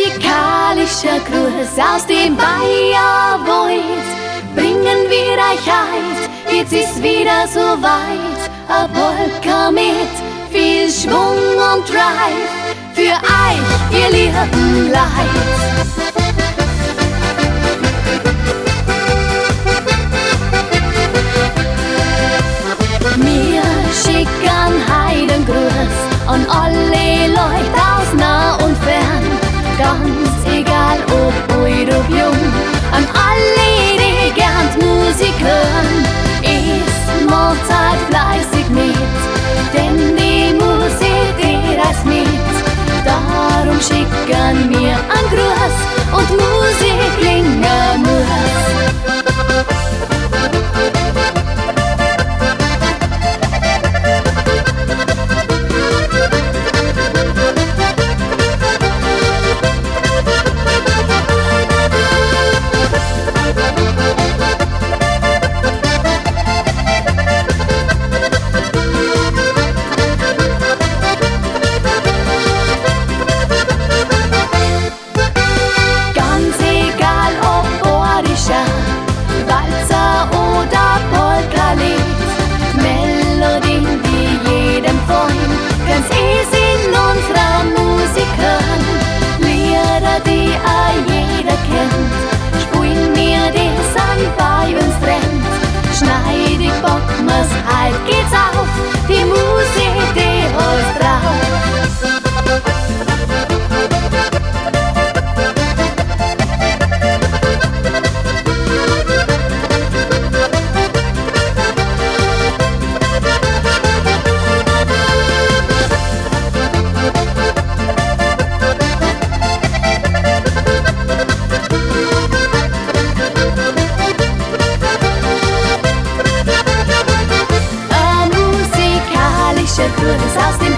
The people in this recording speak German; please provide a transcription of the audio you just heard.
musikalischer Gruß aus dem Bayerwald. Bringen wir euch heut, jetzt ist wieder so weit. A Polka mit viel Schwung und Drive für euch, ihr lieben Leid. Wir schicken heiden Gruß an alle Leute aus nah und fern. Ganz egal ob alt ob jung, an alle, die gern Musik hören. Es macht halt fleißig mit, denn die Musik, die reißt mit. Darum schicken wir einen Gruß und Musik klingen muss. Walzer oder Polka-Lied, Melodien, die jedem freuen, ganz easy in unserer Musik hören. Lieder, die jeder kennt, spielen wir, die sind bei uns drin. Schneidig bocken wir's, halt geht's auf, die Musik, die uns drauf. Gruß aus dem